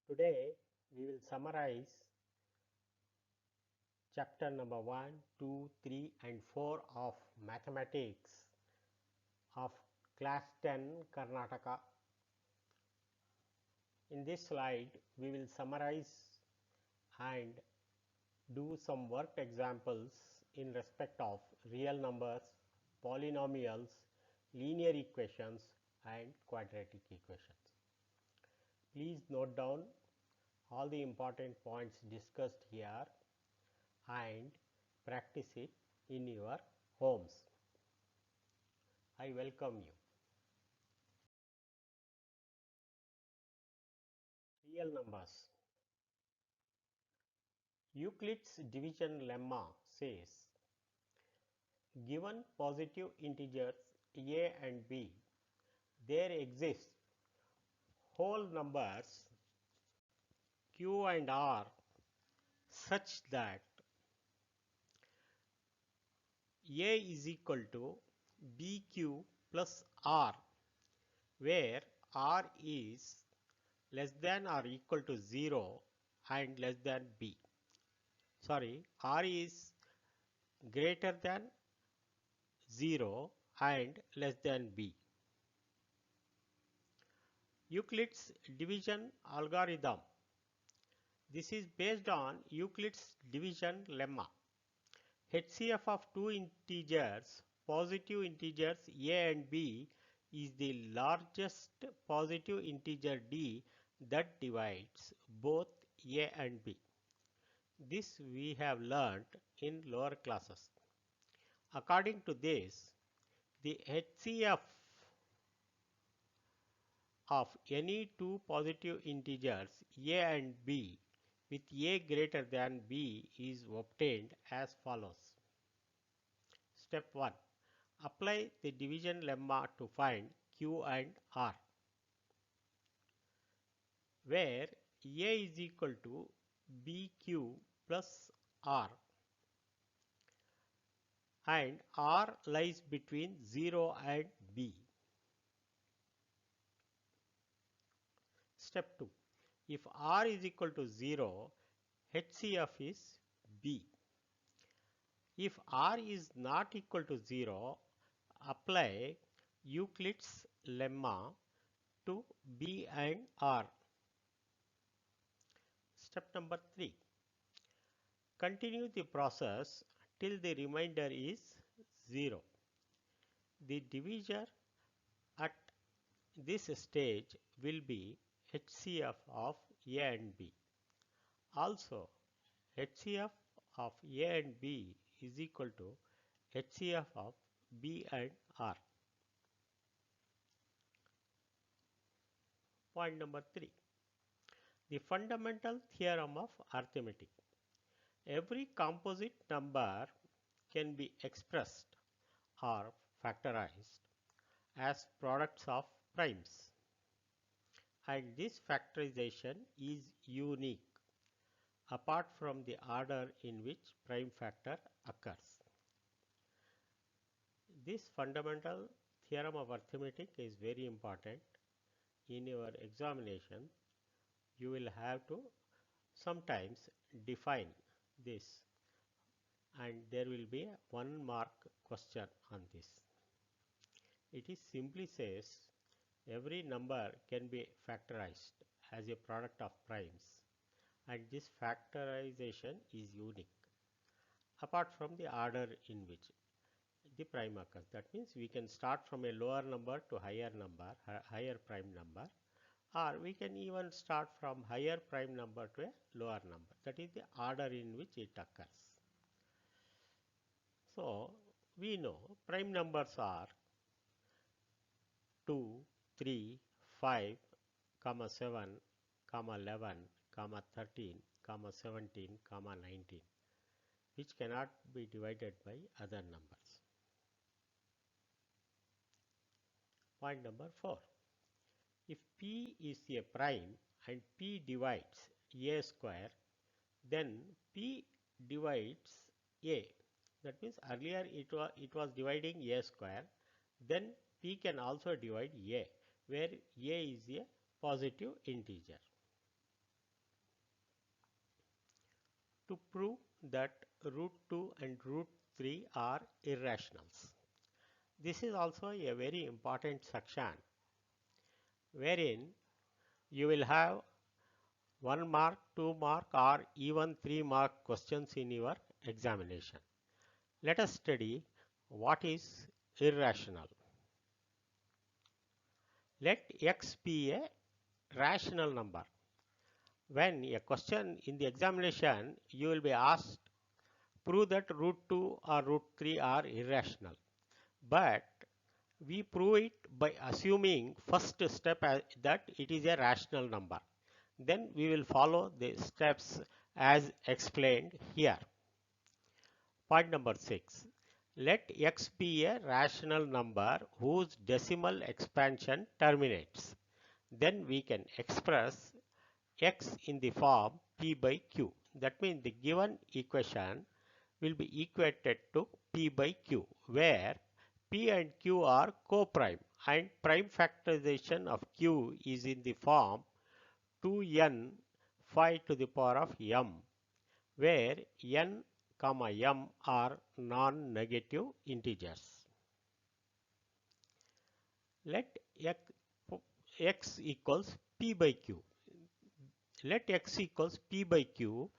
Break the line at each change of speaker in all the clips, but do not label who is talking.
Today we will summarize chapter number 1, 2, 3 and 4 of mathematics of class 10 Karnataka. In this slide we will summarize and do some work examples in respect of real numbers, polynomials, linear equations and quadratic equations. Please note down all the important points discussed here and practice it in your homes. I welcome you. Real numbers. Euclid's division lemma says, given positive integers a and b, there exist whole numbers q and r such that a is equal to bq plus r, where r is less than or equal to 0 and less than b. R is greater than 0 and less than b. Euclid's division algorithm. This is based on Euclid's division lemma. HCF of two integers, positive integers a and b, is the largest positive integer d that divides both a and b. This we have learnt in lower classes. According to this, the HCF of any two positive integers a and b with a greater than b is obtained as follows. Step 1. Apply the division lemma to find q and r, where a is equal to bq plus r and r lies between 0 and b. Step 2. If r is equal to 0, HCF is b. If r is not equal to 0, apply Euclid's lemma to b and r. Step number 3. Continue the process till the remainder is 0. The divisor at this stage will be HCF of a and b. Also, HCF of a and b is equal to HCF of b and r. Point number 3. The fundamental theorem of arithmetic. Every composite number can be expressed or factorized as products of primes, and this factorization is unique apart from the order in which prime factor occurs. This fundamental theorem of arithmetic is very important. In your examination, you will have to sometimes define this, and there will be a 1 mark question on this. It is simply says every number can be factorized as a product of primes, and this factorization is unique apart from the order in which the prime occurs. That means we can start from a lower number to higher number, higher prime number, or we can even start from higher prime number to a lower number. That is the order in which it occurs. So we know prime numbers are 2, 3, 5, 7, 11, 13, 17, 19, which cannot be divided by other numbers. Point number 4. If P is a prime and P divides A square, then P divides A. That means earlier it was dividing A square, then P can also divide A, where A is a positive integer. to prove that root 2 and root 3 are irrationals. This is also a very important section wherein you will have 1 mark, 2 mark or even 3 mark questions in your examination. Let us study what is irrational. Let x be a rational number. When a question in the examination, you will be asked, prove that root 2 or root 3 are irrational. But we prove it by assuming first step that it is a rational number. Then we will follow the steps as explained here. Point number 6. Let x be a rational number whose decimal expansion terminates. Then we can express x in the form p by q. That means the given equation will be equated to p by q, where p and q are co-prime and prime factorization of q is in the form 2n 5 to the power of m, where n, m are non-negative integers. Let x equals p by q. Let x equals p by q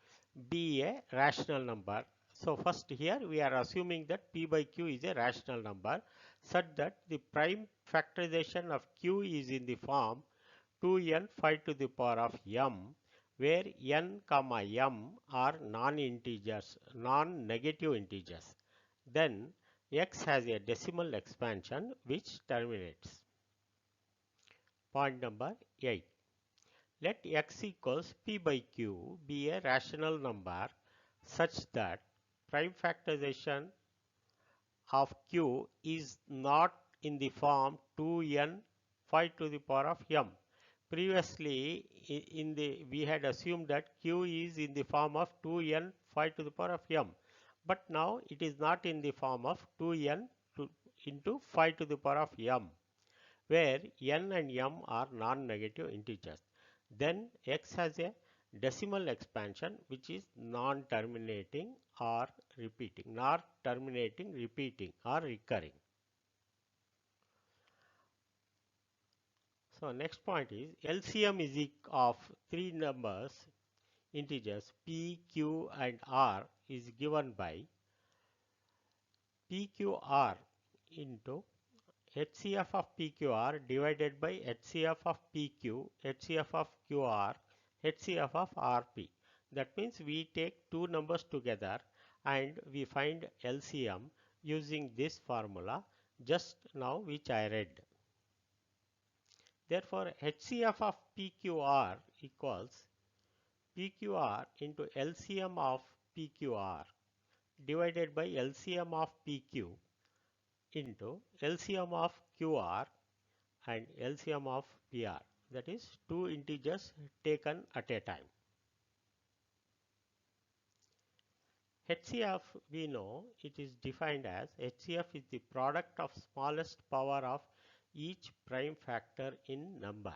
be a rational number. So first here we are assuming that p by q is a rational number such that the prime factorization of q is in the form 2n 5 to the power of m, where n, m are non-integers, non-negative integers. Then x has a decimal expansion which terminates. Point number 8. Let x equals p by q be a rational number such that prime factorization of q is not in the form 2n 5 to the power of m. Previously we had assumed that q is in the form of 2n 5 to the power of m, but now it is not in the form of 2n into 5 to the power of m, where n and m are non-negative integers. Then x has a decimal expansion which is non-terminating or repeating, not terminating, repeating or recurring. So next point is LCM is of three numbers, integers p, q and r is given by pqr into HCF of PQR divided by HCF of PQ, HCF of QR, HCF of RP. That means we take two numbers together and we find LCM using this formula just now which I read. Therefore, HCF of PQR equals PQR into LCM of PQR divided by LCM of PQ into LCM of QR and LCM of PR, that is two integers taken at a time. HCF, we know it is defined as HCF is the product of smallest power of each prime factor in number.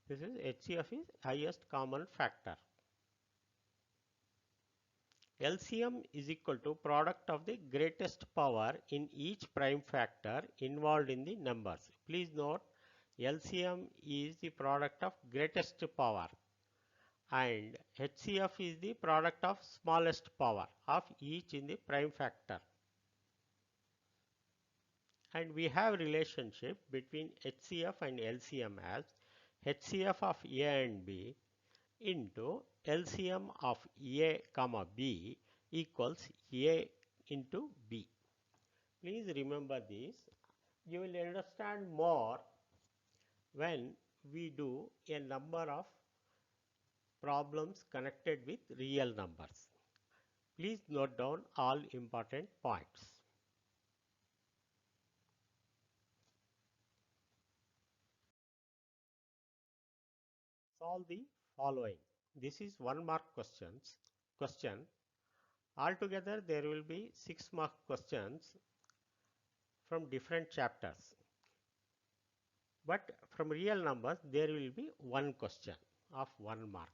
This is HCF is highest common factor. LCM is equal to product of the greatest power in each prime factor involved in the numbers. Please note LCM is the product of greatest power and HCF is the product of smallest power of each in the prime factor. And we have relationship between HCF and LCM as HCF of A and B into LCM of A comma B equals A into B. Please remember this. You will understand more when we do a number of problems connected with real numbers. Please note down all important points. Solve the following. This is 1 mark question. Altogether there will be 6 mark questions from different chapters. But from real numbers there will be one question of 1 mark.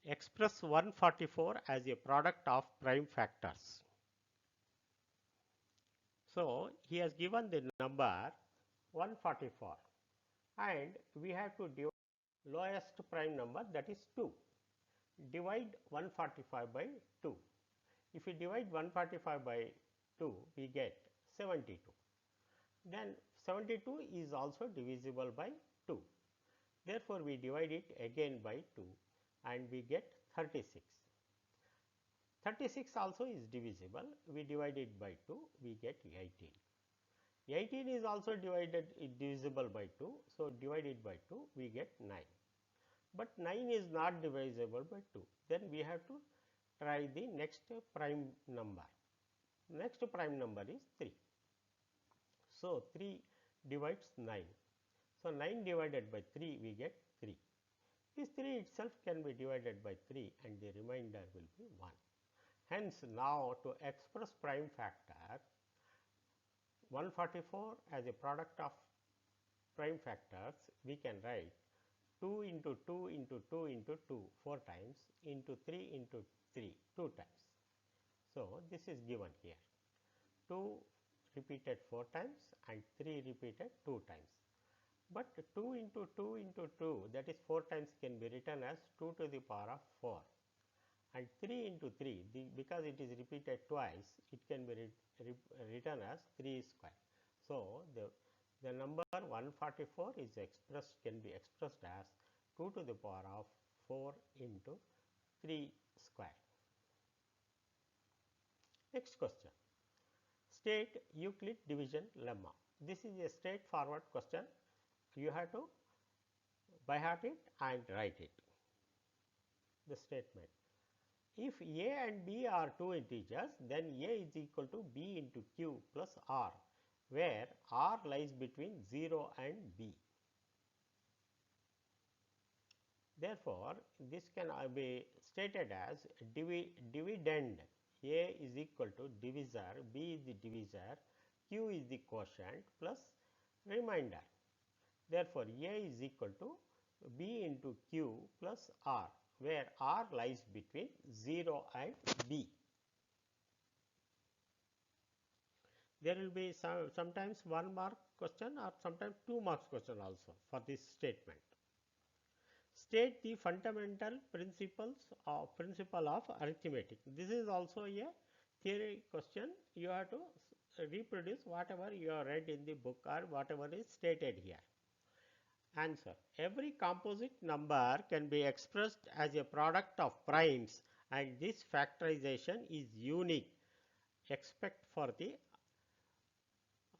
express 144 as a product of prime factors. So he has given the number 144 and we have to divide lowest prime number, that is 2. Divide 145 by 2. If we divide 145 by 2, we get 72. Then 72 is also divisible by 2. Therefore, we divide it again by 2 and we get 36. 36 also is divisible. We divide it by 2, we get 18. 18 is also divisible by 2. So, divided by 2, we get 9. But 9 is not divisible by 2. Then we have to try the next prime number. Next prime number is 3. So, 3 divides 9. So, 9 divided by 3 we get 3. This 3 itself can be divided by 3 and the remainder will be 1. Hence, now to express prime factor 144 as a product of prime factors, we can write 2 into 2 into 2 into 2 4 times into 3 into 3 2 times. So, this is given here 2 repeated 4 times and 3 repeated 2 times. But 2 into 2 into 2, that is 4 times, can be written as 2 to the power of 4, and 3 into 3, because it is repeated twice, it can be written as 3 square. So, the number 144 is can be expressed as 2 to the power of 4 into 3 square. Next question. State Euclid division lemma. This is a straightforward question. You have to by heart it and write it. The statement: if a and b are two integers, then a is equal to b into q plus r, where r lies between 0 and b. Therefore, this can be stated as dividend a is equal to divisor, b is the divisor, q is the quotient plus remainder. Therefore, a is equal to b into q plus r, where r lies between 0 and b. There will be sometimes 1 mark question or sometimes 2 marks question also for this statement. State the fundamental principle of arithmetic. This is also a theory question. You have to reproduce whatever you have read in the book or whatever is stated here. Answer: every composite number can be expressed as a product of primes, and this factorization is unique except for the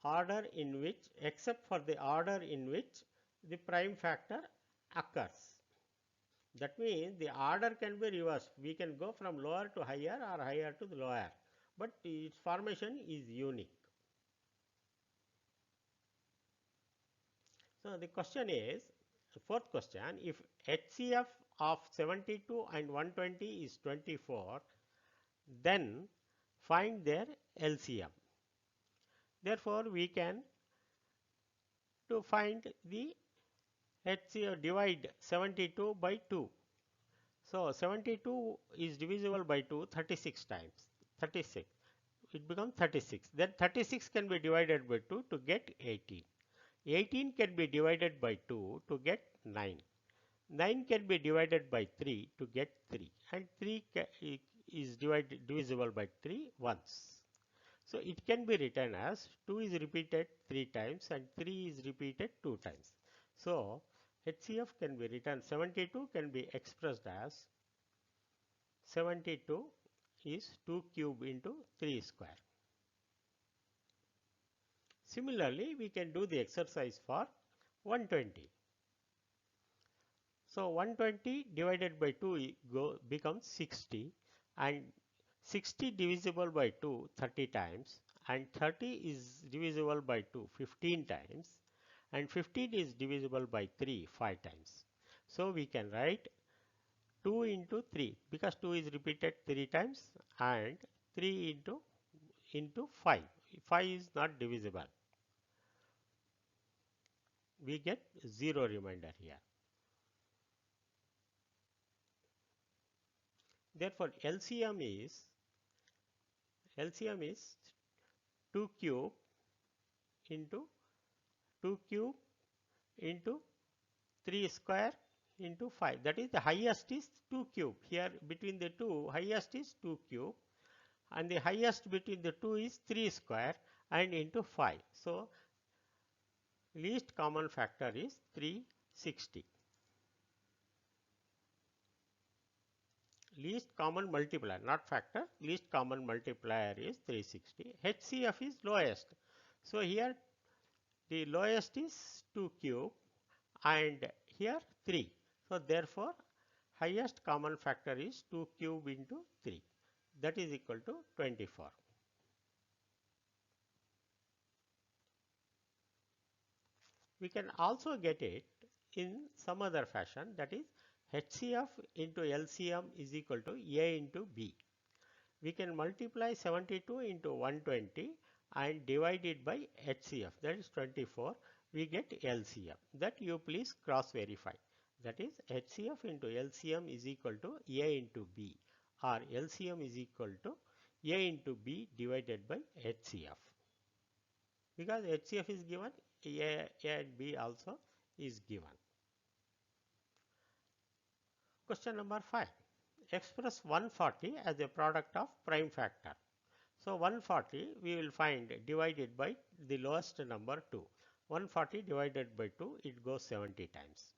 order in which the prime factor occurs. That means the order can be reversed. We can go from lower to higher or higher to the lower, but its formation is unique. So, the question is, the fourth question: if HCF of 72 and 120 is 24, then find their LCM. Therefore, we can to find the HCF, divide 72 by 2. So, 72 is divisible by 2 36 times, 36, it becomes 36. Then 36 can be divided by 2 to get 18. 18 can be divided by 2 to get 9. 9 can be divided by 3 to get 3, and 3 is divisible by 3 once. So, it can be written as 2 is repeated 3 times and 3 is repeated 2 times. So, HCF can be written, 72 can be expressed as 72 is 2 cube into 3 square. Similarly, we can do the exercise for 120. So, 120 divided by 2 becomes 60, and 60 divisible by 2 30 times, and 30 is divisible by 2 15 times, and 15 is divisible by 3 5 times. So, we can write 2 into 3, because 2 is repeated 3 times, and 3 into 5. 5 is not divisible. We get 0 remainder here. Therefore, LCM is 2 cube into 2 cube into 3 square into 5. That is, the highest is 2 cube. Here between the two, highest is 2 cube and the highest between the two is 3 square and into 5. So, least common factor is 360. Least common multiplier, not factor, least common multiplier is 360. HCF is lowest. So, here the lowest is 2 cube and here 3. So, therefore, highest common factor is 2 cube into 3, that is equal to 24. We can also get it in some other fashion, that is HCF into LCM is equal to A into B. We can multiply 72 into 120 and divide it by HCF, that is 24. We get LCM. That you please cross verify. That is HCF into LCM is equal to A into B, or LCM is equal to A into B divided by HCF. Because HCF is given, A and B also is given. Question number 5. Express 140 as a product of prime factor. So 140 we will find divided by the lowest number 2. 140 divided by 2, it goes 70 times.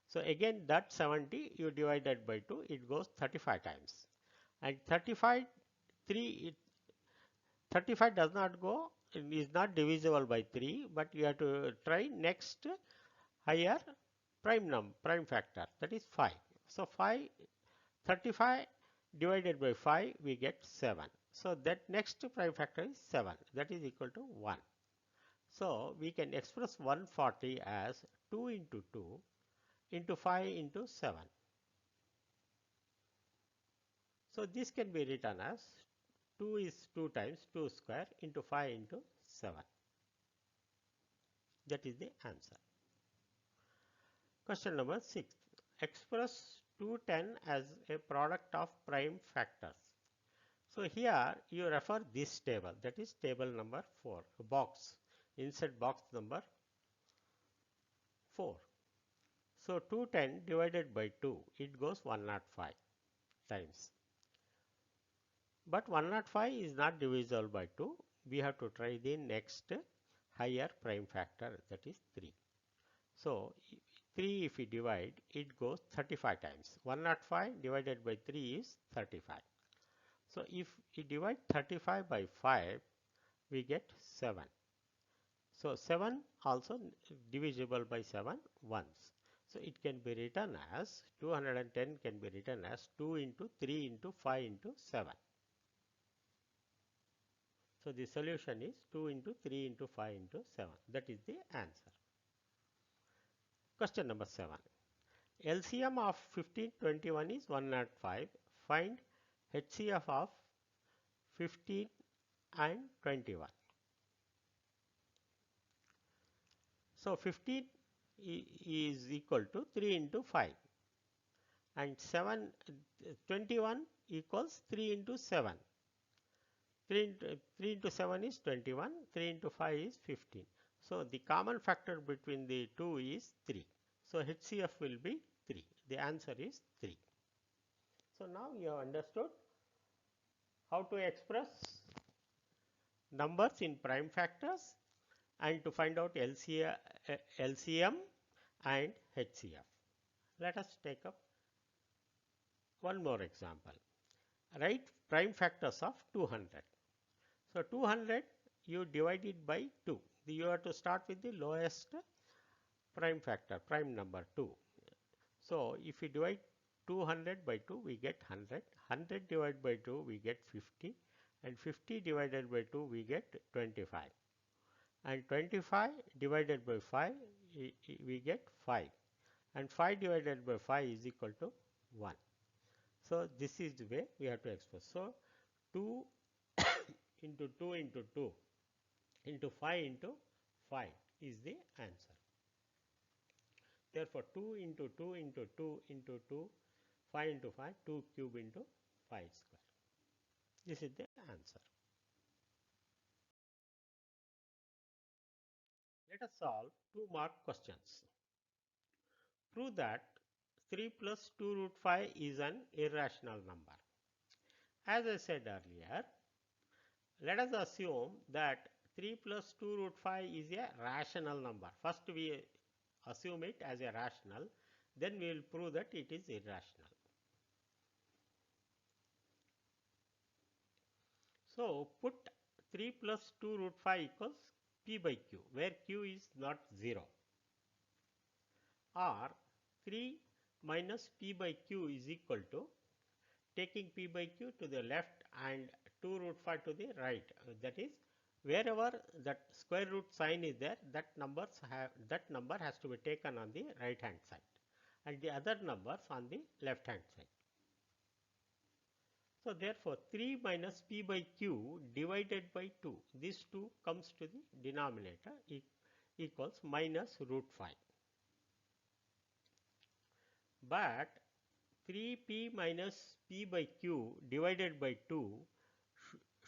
So again that 70 you divided by 2, it goes 35 times. And 35 does not go, it is not divisible by 3, but you have to try next higher prime factor, that is 5. So 35 divided by 5 we get 7. So that next prime factor is 7, that is equal to 1. So we can express 140 as 2 into 2 into 5 into 7. So this can be written as 2 is 2 times 2 square into 5 into 7. That is the answer. Question number 6. Express 210 as a product of prime factors. So here you refer this table, that is table number 4, box, insert box number 4. So 210 divided by 2, it goes 105 times. But 105 is not divisible by 2. We have to try the next higher prime factor, that is 3. So 3 if we divide, it goes 35 times. 105 divided by 3 is 35. So if we divide 35 by 5, we get 7. So 7 also divisible by 7 once. So it can be written as 210 can be written as 2 into 3 into 5 into 7. So the solution is 2 into 3 into 5 into 7. That is the answer. Question number 7. LCM of 15, 21 is 105. Find HCF of 15 and 21. So 15 is equal to 3 into 5 and 21 equals 3 into 7. 3 into 7 is 21, 3 into 5 is 15. So the common factor between the two is 3. So HCF will be 3. The answer is 3. So now you have understood how to express numbers in prime factors and to find out LCM and HCF. Let us take up one more example. Write prime factors of 200. So 200 you divide it by 2. You have to start with the lowest prime factor, prime number 2. So if you divide 200 by 2, we get 100. 100 divided by 2, we get 50. And 50 divided by 2, we get 25. And 25 divided by 5, we get 5. And 5 divided by 5 is equal to 1. So this is the way we have to express. So 2 into 2 into 2 into 5 into 5 is the answer. Therefore 2 into 2 into 2 into 2, 5 into 5, 2 cube into 5 square. This is the answer. Let us solve 2 mark questions. Prove that 3 plus 2 root 5 is an irrational number. As I said earlier, let us assume that 3 plus 2 root 5 is a rational number. First we assume it as a rational, then we will prove that it is irrational. So put 3 plus 2 root 5 equals p by q, where q is not 0, or 3 minus p by q is equal to taking p by q to the left and 2 root 5 to the right. That is, wherever that square root sign is there, that number has to be taken on the right hand side and the other numbers on the left hand side. So therefore 3 minus p by q divided by 2, this 2 comes to the denominator, equals minus root 5. But 3p minus p by q divided by 2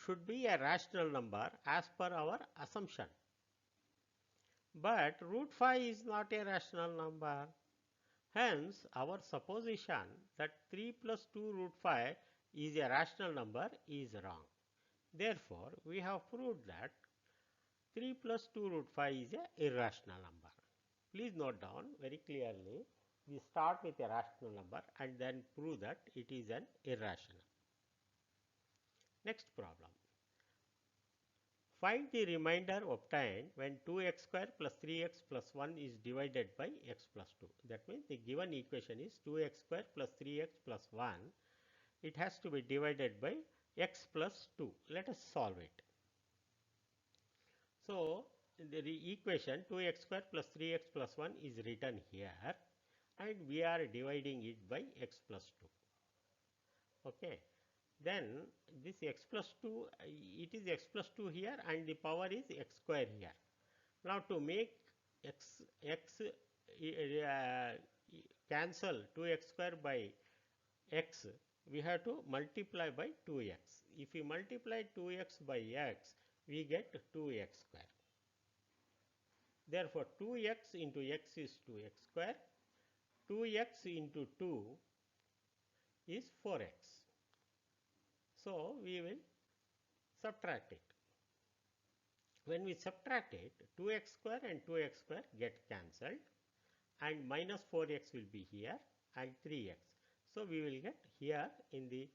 should be a rational number as per our assumption. But root 5 is not a rational number. Hence, our supposition that 3 plus 2 root 5 is a rational number is wrong. Therefore, we have proved that 3 plus 2 root 5 is an irrational number. Please note down very clearly, we start with a rational number and then prove that it is an irrational. Next problem. Find the remainder obtained when 2x square plus 3x plus 1 is divided by x plus 2. That means the given equation is 2x square plus 3x plus 1. It has to be divided by x plus 2. Let us solve it. So, the equation 2x square plus 3x plus 1 is written here and we are dividing it by x plus 2. Okay. Then this x plus 2, it is x plus 2 here and the power is x square here. Now to make x cancel 2x square by x, we have to multiply by 2x. If we multiply 2x by x, we get 2x square. Therefore 2x into x is 2x square, 2x into 2 is 4x. So we will subtract it. When we subtract it, 2x square and 2x square get cancelled and minus 4x will be here and 3x. So we will get here in the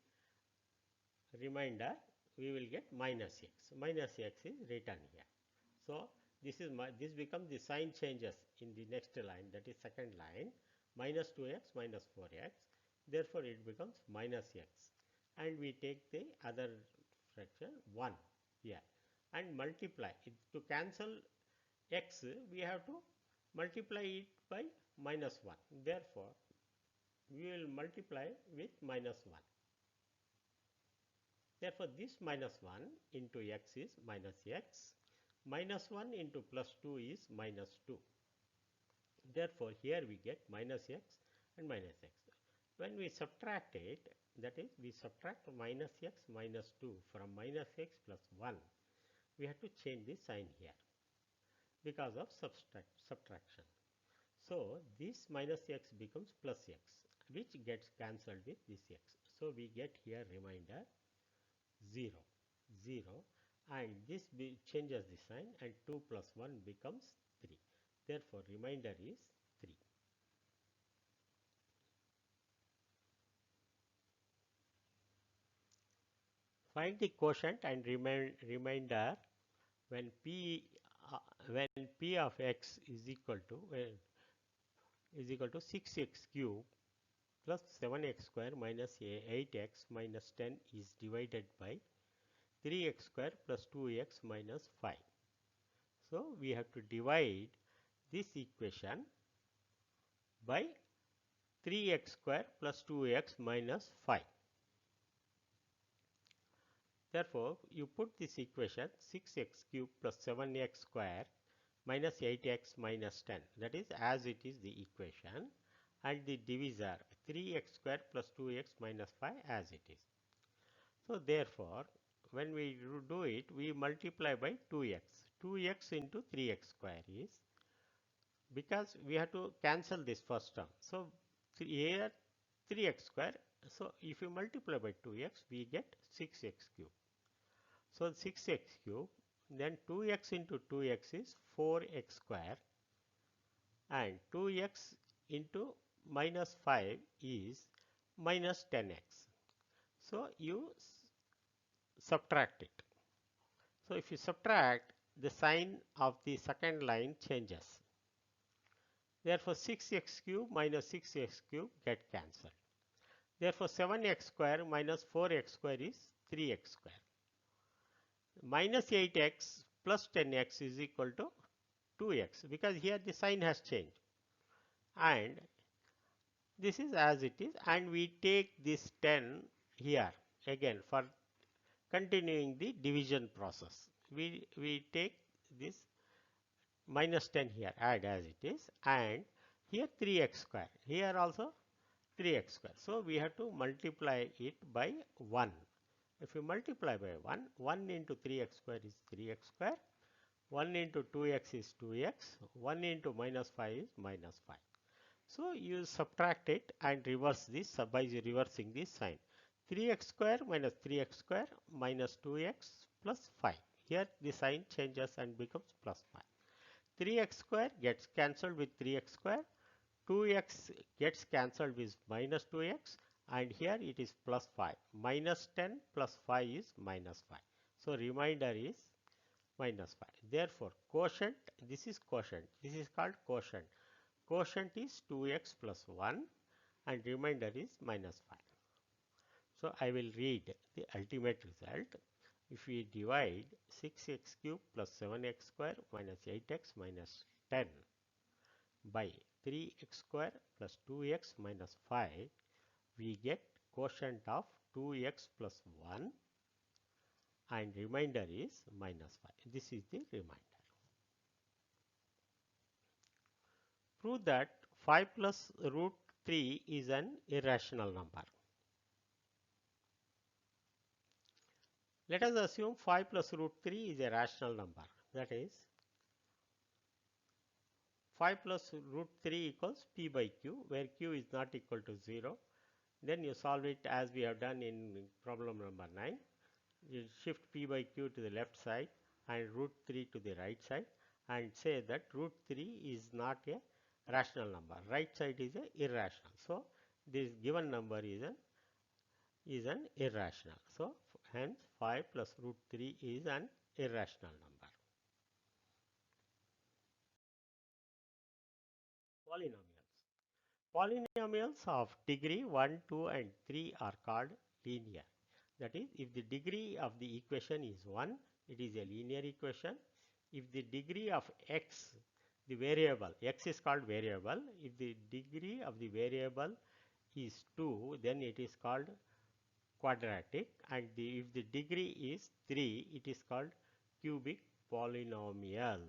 remainder, we will get minus x. Minus x is written here. So this becomes the sign changes in the next line, that is second line, minus 2x minus 4x. Therefore it becomes minus x. And we take the other fraction 1 here and multiply it. To cancel x, we have to multiply it by minus 1. Therefore, we will multiply with minus 1. Therefore, this minus 1 into x is minus x. Minus 1 into plus 2 is minus 2. Therefore, here we get minus x and minus x. When we subtract it, that is, we subtract minus x minus 2 from minus x plus 1. We have to change the sign here because of subtraction. So, this minus x becomes plus x, which gets cancelled with this x. So, we get here remainder 0, 0, and this changes the sign and 2 plus 1 becomes 3. Therefore, remainder is 3. Find the quotient and remainder when p of x is equal to 6x cube plus 7x square minus 8x minus 10 is divided by 3x square plus 2x minus 5. So we have to divide this equation by 3x square plus 2x minus 5. Therefore, you put this equation 6x cube plus 7x square minus 8x minus 10, that is as it is the equation, and the divisor 3x square plus 2x minus 5 as it is. So therefore, when we do it, we multiply by 2x. 2x into 3x square is, because we have to cancel this first term. So here 3x square. So if you multiply by 2x, we get 6x cube. So 6x cube, then 2x into 2x is 4x square, and 2x into minus 5 is minus 10x. So you subtract it. So if you subtract, the sign of the second line changes. Therefore 6x cube minus 6x cube get cancelled. Therefore 7x square minus 4x square is 3x square. Minus 8x plus 10x is equal to 2x, because here the sign has changed. And this is as it is, and we take this 10 here again for continuing the division process. We take this minus 10 here, add as it is, and here 3x square, here also 3x square. So we have to multiply it by 1. If you multiply by 1, 1 into 3x square is 3x square, 1 into 2x is 2x, 1 into minus 5 is minus 5. So you subtract it and reverse this by reversing this sign. 3x square minus 3x square minus 2x plus 5. Here the sign changes and becomes plus 5. 3x square gets cancelled with 3x square, 2x gets cancelled with minus 2x, and here it is plus 5. Minus 10 plus 5 is minus 5. So remainder is minus 5. Therefore quotient, this is quotient, this is called quotient. Quotient is 2x plus 1 and remainder is minus 5. So I will read the ultimate result. If we divide 6x cube plus 7x square minus 8x minus 10 by 3x square plus 2x minus 5, we get quotient of 2x plus 1 and remainder is minus 5. This is the remainder. Prove that 5 plus root 3 is an irrational number. Let us assume 5 plus root 3 is a rational number. That is 5 plus root 3 equals p by q, where q is not equal to 0. Then you solve it as we have done in problem number 9. You shift p by q to the left side and root 3 to the right side and say that root 3 is not a rational number. Right side is a irrational. So this given number is an irrational. So hence 5 plus root 3 is an irrational number. Polynomials. Polynomials of degree 1, 2 and 3 are called linear. That is, if the degree of the equation is 1, it is a linear equation. If the degree of x, the variable, x is called variable. If the degree of the variable is 2, then it is called quadratic, and if the degree is 3, it is called cubic polynomial.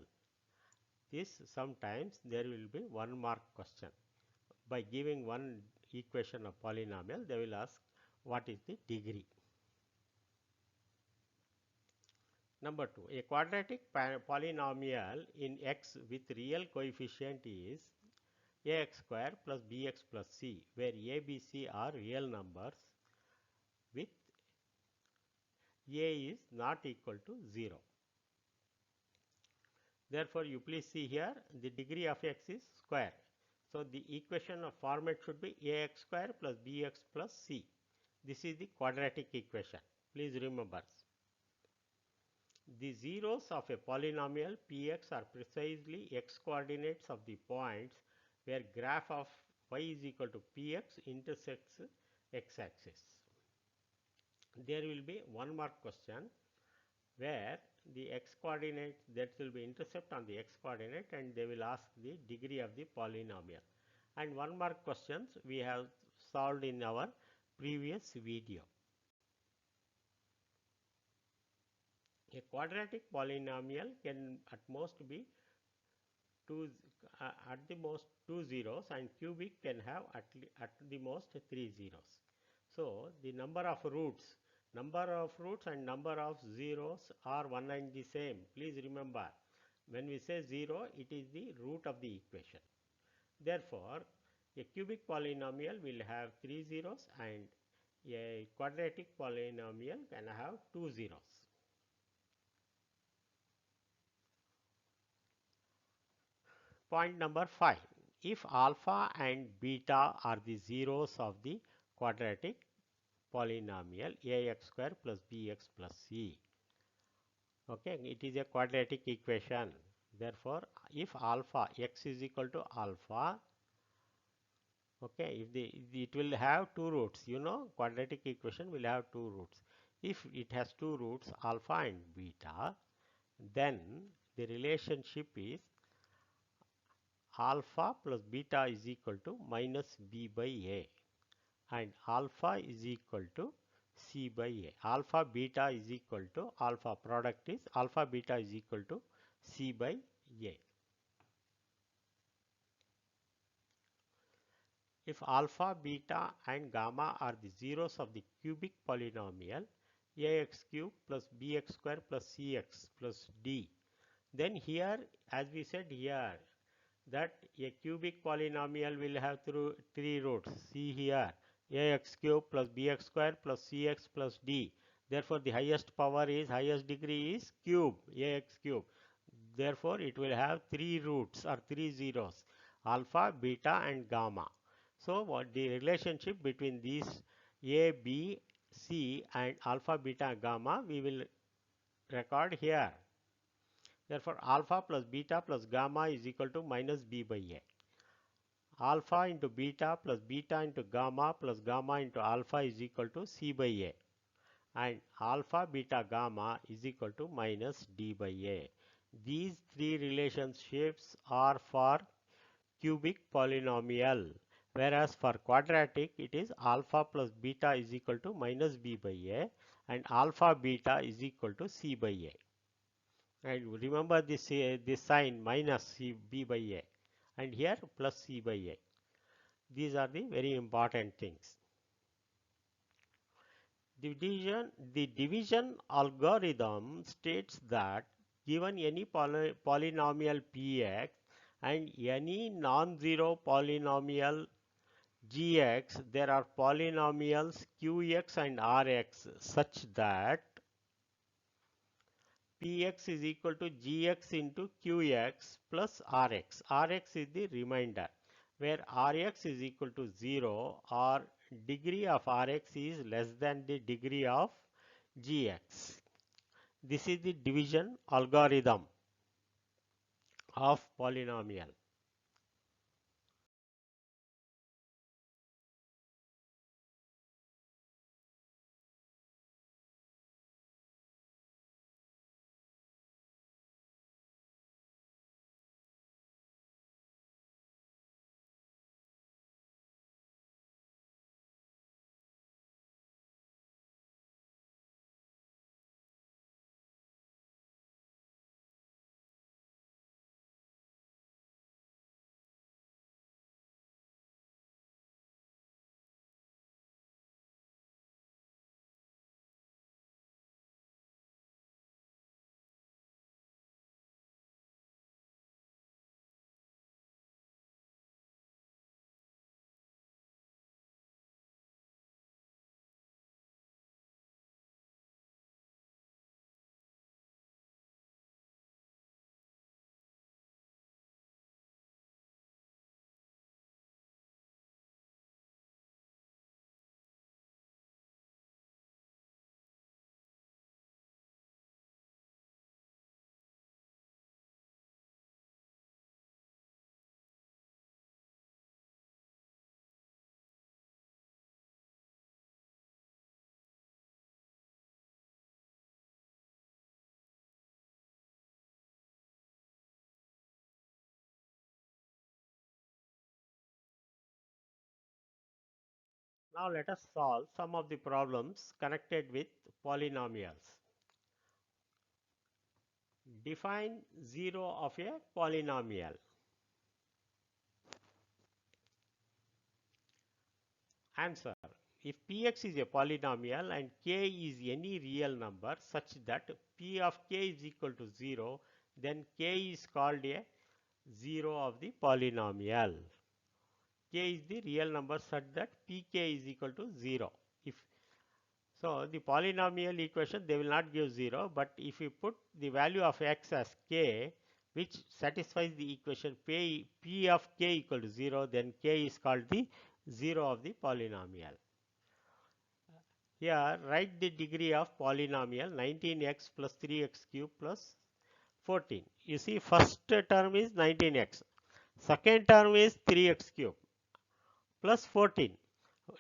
This sometimes there will be 1 mark question. By giving one equation of polynomial, they will ask what is the degree. Number 2, a quadratic polynomial in x with real coefficient is ax square plus bx plus c, where a, b, c are real numbers with a is not equal to 0. Therefore, you please see here the degree of x is square. So the equation of format should be ax square plus bx plus c. This is the quadratic equation. Please remember. The zeros of a polynomial px are precisely x coordinates of the points where graph of y is equal to px intersects x-axis. There will be 1 mark question where the x coordinate, that will be intercept on the x coordinate, and they will ask the degree of the polynomial. And 1 mark questions we have solved in our previous video. A quadratic polynomial can at most be at the most 2 zeros, and cubic can have at the most 3 zeros. So the number of roots Number of roots and number of zeros are one and the same. Please remember, when we say 0, it is the root of the equation. Therefore, a cubic polynomial will have 3 zeros and a quadratic polynomial can have 2 zeros. Point number 5. If alpha and beta are the zeros of the quadratic polynomial ax square plus bx plus c. Okay, it is a quadratic equation. Therefore, if alpha x is equal to alpha, okay, if it will have two roots, quadratic equation will have two roots. If it has two roots, alpha and beta, then the relationship is alpha plus beta is equal to minus b by a, and alpha is equal to c by a. Alpha beta is equal to, alpha product is alpha beta is equal to c by a. If alpha, beta and gamma are the zeros of the cubic polynomial ax cube plus bx square plus cx plus d, then here, as we said here, that a cubic polynomial will have through three roots. See here, ax cube plus bx square plus cx plus d. Therefore, the highest degree is cube, ax cube. Therefore, it will have three roots or three zeros, alpha, beta and gamma. So, what the relationship between these a, b, c and alpha, beta, gamma we will record here. Therefore, alpha plus beta plus gamma is equal to minus b by a. Alpha into beta plus beta into gamma plus gamma into alpha is equal to c by a. And alpha, beta, gamma is equal to minus d by a. These three relationships are for cubic polynomial, whereas for quadratic it is alpha plus beta is equal to minus b by a and alpha beta is equal to c by a. And remember this sign minus c b by a, and here plus c by a. These are the very important things. The division algorithm states that given any polynomial px and any non-zero polynomial gx, there are polynomials qx and rx such that px is equal to gx into qx plus rx. Rx is the remainder, where Rx is equal to 0 or degree of Rx is less than the degree of Gx. This is the division algorithm of polynomial. Now let us solve some of the problems connected with polynomials. Define 0 of a polynomial. Answer. if px is a polynomial and k is any real number such that p of k is equal to 0, then k is called a 0 of the polynomial. K is the real number such that pk is equal to 0. If so, the polynomial equation they will not give 0, but if you put the value of x as k, which satisfies the equation p of k equal to 0, then k is called the 0 of the polynomial. Here, write the degree of polynomial 19x plus 3x cube plus 14. You see, first term is 19x, second term is 3x cube plus 14.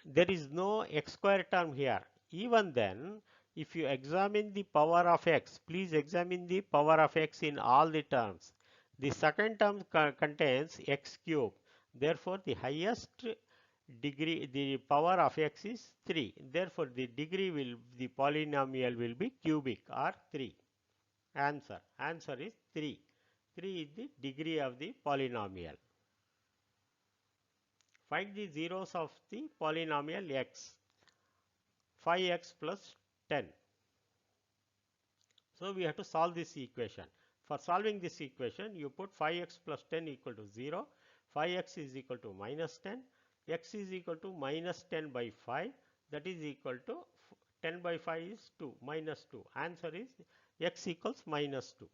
There is no x square term here. Even then, if you examine the power of x, please examine the power of x in all the terms. The second term contains x cube. Therefore, the highest degree, the power of x is 3. Therefore, the polynomial will be cubic or 3. Answer is 3. 3 is the degree of the polynomial. Find the zeros of the polynomial x. 5x plus 10. So we have to solve this equation. For solving this equation, you put 5x plus 10 equal to 0, 5x is equal to minus 10, x is equal to minus 10 by 5, that is equal to 10 by 5 is 2, minus 2. Answer is x equals minus 2.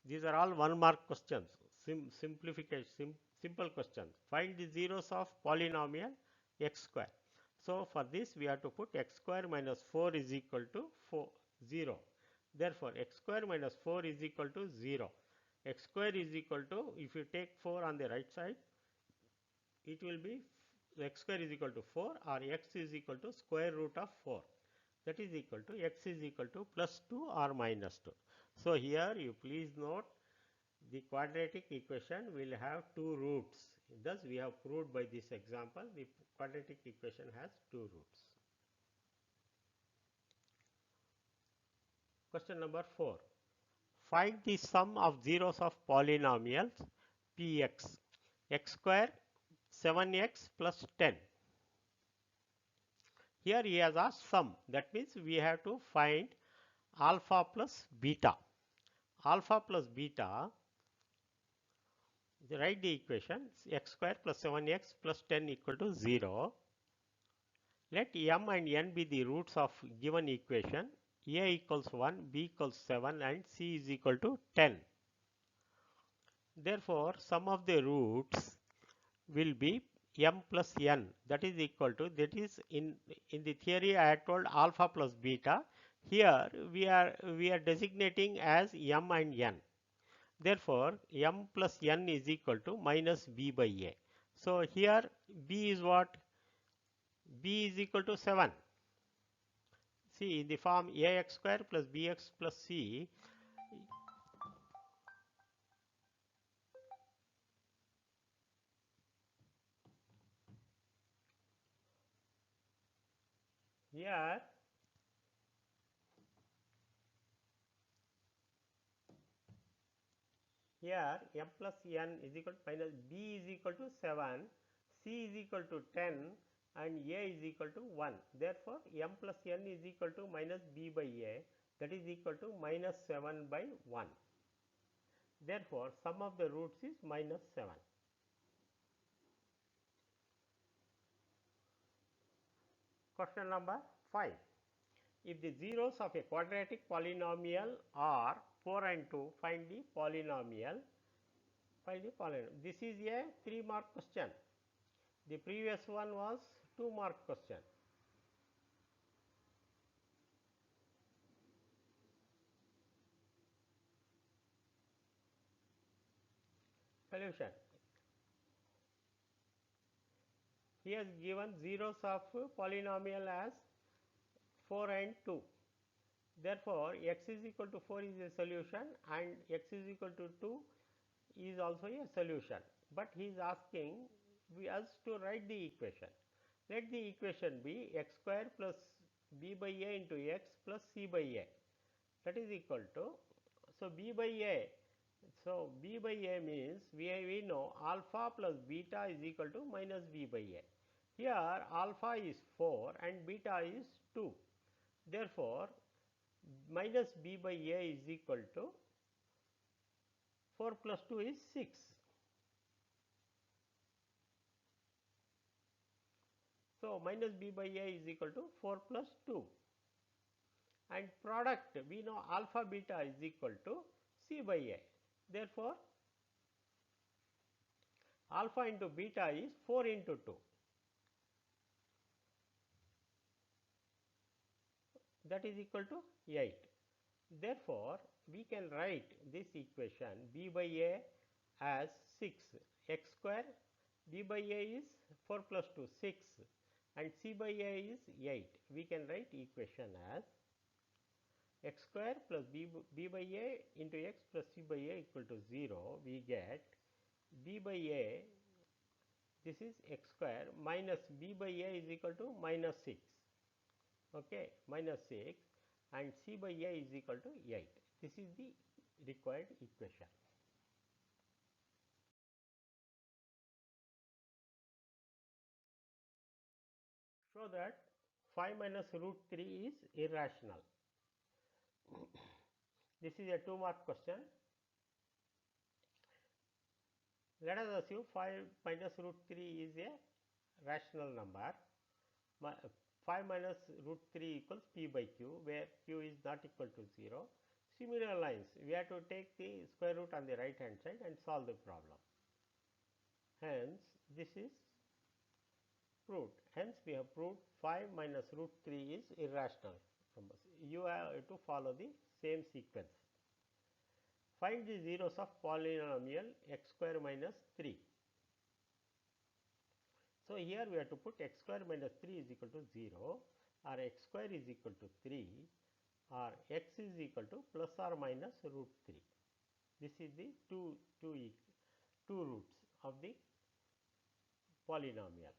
These are all 1 mark questions, simple questions. Find the zeros of polynomial x square. So for this we have to put x square minus 4 is equal to 0. Therefore, x square minus 4 is equal to 0. X square is equal to, if you take 4 on the right side, it will be x square is equal to 4, or x is equal to square root of 4. That is equal to x is equal to plus 2 or minus 2. So here you please note the quadratic equation will have 2 roots. Thus we have proved by this example the quadratic equation has 2 roots. Question number 4. Find the sum of zeros of polynomials px, x square 7x plus 10. Here he has asked sum. That means we have to find alpha plus beta. Alpha plus beta, write the equation x square plus 7x plus 10 equal to 0. Let m and n be the roots of given equation. A equals 1, b equals 7 and c is equal to 10. Therefore, sum of the roots will be m plus n, that is equal to, that is in the theory I had told alpha plus beta. Here we are designating as m and n. Therefore, m plus n is equal to minus b by a. So here b is what? B is equal to 7. See, in the form ax square plus bx plus c, here m plus n is equal to minus b is equal to 7, c is equal to 10 and a is equal to 1. Therefore, m plus n is equal to minus b by a, that is equal to minus 7 by 1. Therefore, sum of the roots is minus 7. Question number 5. If the zeros of a quadratic polynomial are 4 and 2, find the polynomial. This is a 3 mark question. The previous one was 2 mark question. Solution. He has given zeros of polynomial as 4 and 2. Therefore, x is equal to 4 is a solution and x is equal to 2 is also a solution. But he is asking us to write the equation. Let the equation be x square plus b by a into x plus c by a. That is equal to, so b by a. So b by a means we know alpha plus beta is equal to minus b by a. Here alpha is 4 and beta is 2. Therefore, minus b by a is equal to 4 plus 2 is 6. So, minus b by a is equal to 4 plus 2, and product we know alpha beta is equal to c by a. Therefore, alpha into beta is 4 into 2, that is equal to 8. Therefore, we can write this equation b by a as 6, x square b by a is 4 plus 2 6 and c by a is 8. We can write equation as x square plus b by a into x plus c by a equal to 0. We get b by a, this is x square minus b by a is equal to minus 6, okay, minus 6, and c by a is equal to 8. This is the required equation. Show that 5 minus root 3 is irrational. This is a 2-mark question. Let us assume 5 minus root 3 is a rational number. 5 minus root 3 equals p by q, where q is not equal to 0. Similar lines, we have to take the square root on the right hand side and solve the problem. Hence, this is proved. Hence, we have proved 5 minus root 3 is irrational numbers. You have to follow the same sequence. Find the zeros of polynomial x square minus 3. So, here we have to put x square minus 3 is equal to 0, or x square is equal to 3, or x is equal to plus or minus root 3. This is the two roots of the polynomial.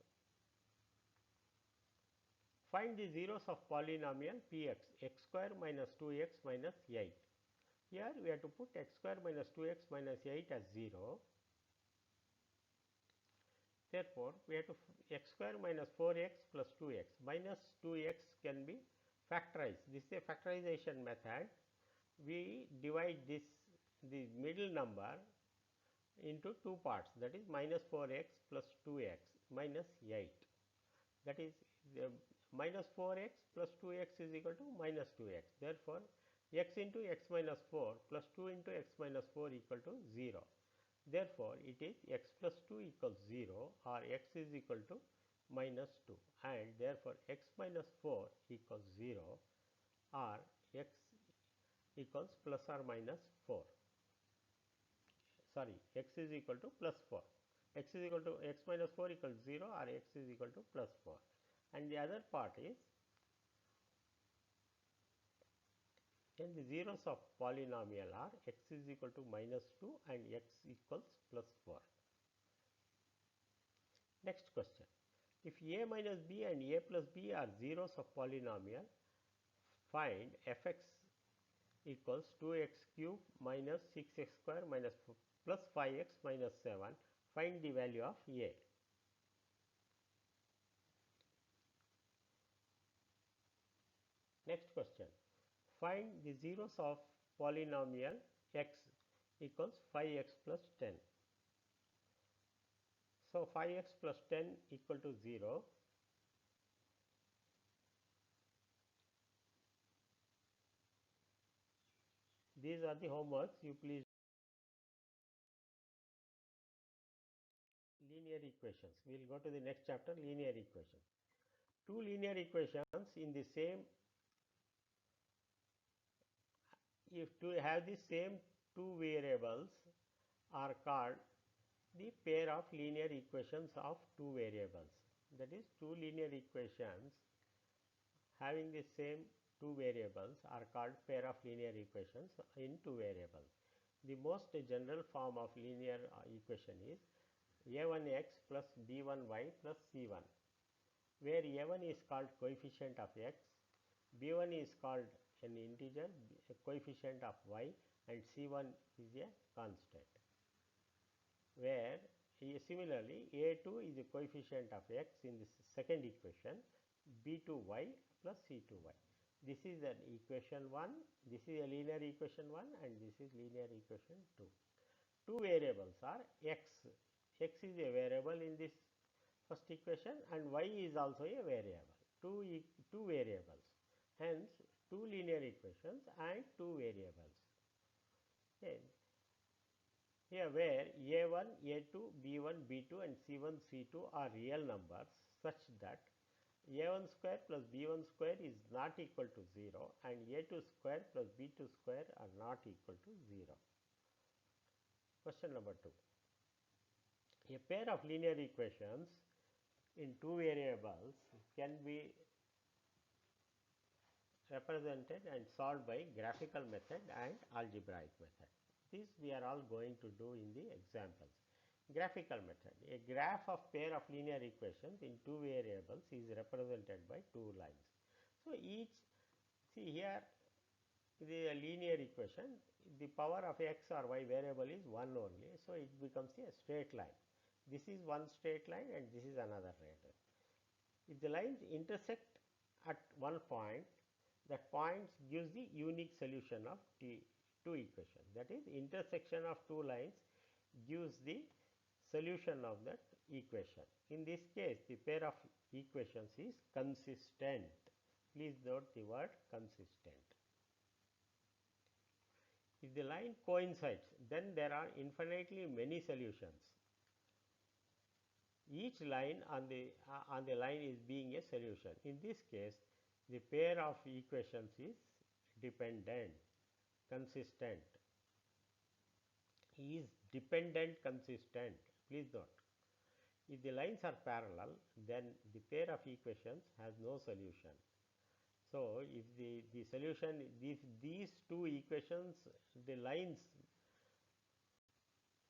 Find the zeros of polynomial px, x square minus 2x minus 8. Here we have to put x square minus 2x minus 8 as 0. Therefore, we have to x square minus 4x plus 2x minus 2x can be factorized. This is a factorization method. We divide the middle number into two parts, that is minus 4x plus 2x minus 8. That is minus 4x plus 2x is equal to minus 2x. Therefore, x into x minus 4 plus 2 into x minus 4 equal to 0. Therefore, it is x plus 2 equals 0, or x is equal to minus 2, and therefore, x minus 4 equals 0, or x equals plus or minus 4. Sorry, x is equal to plus 4. X is equal to x minus 4 equals 0, or x is equal to plus 4. And the other part is, then the zeros of polynomial are x is equal to minus 2 and x equals plus 4. Next question. If a minus b and a plus b are zeros of polynomial, find fx equals 2x cube minus 6x square minus plus 5x minus 7. Find the value of a. Next question. Find the zeros of polynomial x equals 5x plus 10. So, 5x plus 10 equal to 0. These are the homeworks. You please. Linear equations. We will go to the next chapter, linear equations. Two linear equations in the same, if to have the same two variables are called the pair of linear equations of two variables. That is, two linear equations having the same two variables are called pair of linear equations in two variables. The most general form of linear equation is a1x plus b1y plus c1, where a1 is called coefficient of x, b1 is called an integer, a coefficient of y, and c1 is a constant, where similarly, a2 is the coefficient of x in this second equation, b2y plus c2y. This is an equation 1, this is a linear equation 1 and this is linear equation 2. Two variables are x. X is a variable in this first equation and y is also a variable. Two variables. Hence, two linear equations and two variables. Okay. Here where a1, a2, b1, b2 and c1, c2 are real numbers such that a1 square plus b1 square is not equal to 0 and a2 square plus b2 square are not equal to 0. Question number 2. A pair of linear equations in two variables can be represented and solved by graphical method and algebraic method. This we are all going to do in the examples. Graphical method. A graph of pair of linear equations in two variables is represented by two lines. So, each, see here the linear equation, the power of x or y variable is 1 only. So, it becomes a straight line. This is one straight line and this is another straight line. If the lines intersect at one point, that point gives the unique solution of two equations. That is, intersection of two lines gives the solution of that equation. In this case, the pair of equations is consistent. Please note the word consistent. If the line coincides, then there are infinitely many solutions. Each line on the line is being a solution. In this case, the pair of equations is dependent, consistent. Is dependent, consistent. Please note. If the lines are parallel, then the pair of equations has no solution. So, if the solution, these two equations, the lines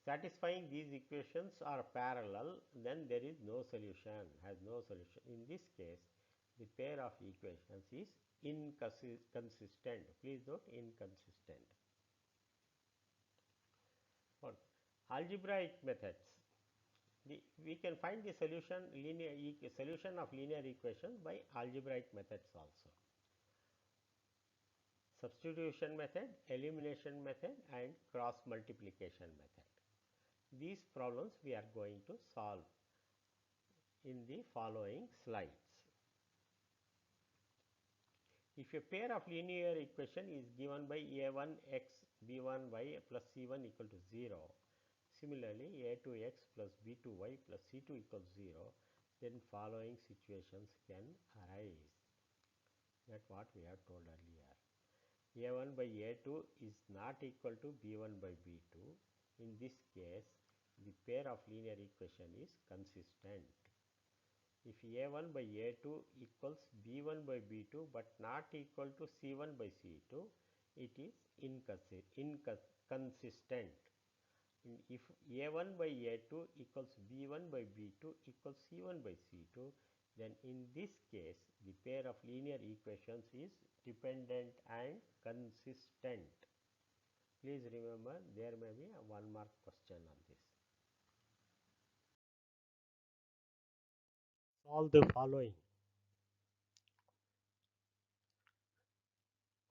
satisfying these equations are parallel, then there is no solution, has no solution. In this case, the pair of equations is inconsistent. Please note inconsistent. For algebraic methods, we can find the solution of linear equation by algebraic methods also. Substitution method, elimination method and cross multiplication method. These problems we are going to solve in the following slides. If a pair of linear equation is given by a1x b1y plus c1 equal to 0, similarly a2x plus b2y plus c2 equals 0, then following situations can arise. That's what we have told earlier. a1 by a2 is not equal to b1 by b2. In this case, the pair of linear equation is consistent. If a1 by a2 equals b1 by b2 but not equal to c1 by c2, it is inconsistent. If a1 by a2 equals b1 by b2 equals c1 by c2, then in this case the pair of linear equations is dependent and consistent. Please remember, there may be a 1 mark question on this. Solve the following.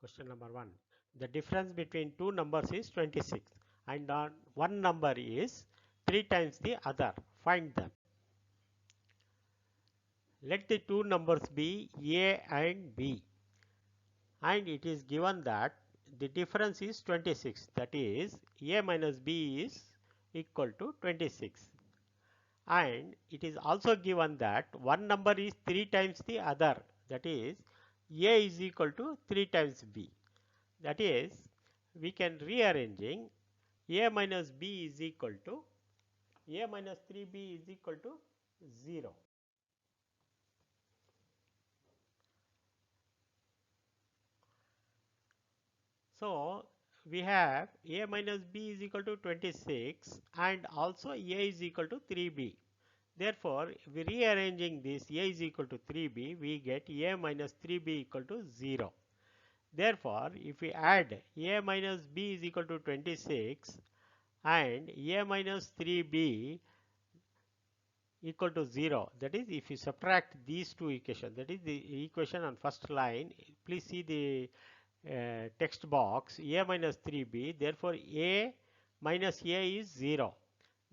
Question number 1. The difference between two numbers is 26 and one number is 3 times the other. Find them. Let the two numbers be A and B, and it is given that the difference is 26, that is A minus B is equal to 26, and it is also given that one number is 3 times the other, that is A is equal to 3 times B. That is, we can rearranging A minus B is equal to A minus 3B is equal to 0. So, we have A minus B is equal to 26 and also A is equal to 3B. Therefore, we rearranging this A is equal to 3B, we get A minus 3B equal to 0. Therefore, if we add A minus B is equal to 26 and A minus 3B, equal to 0. That is, if you subtract these two equations, that is the equation on first line, please see the text box, a minus 3b, therefore a minus a is 0,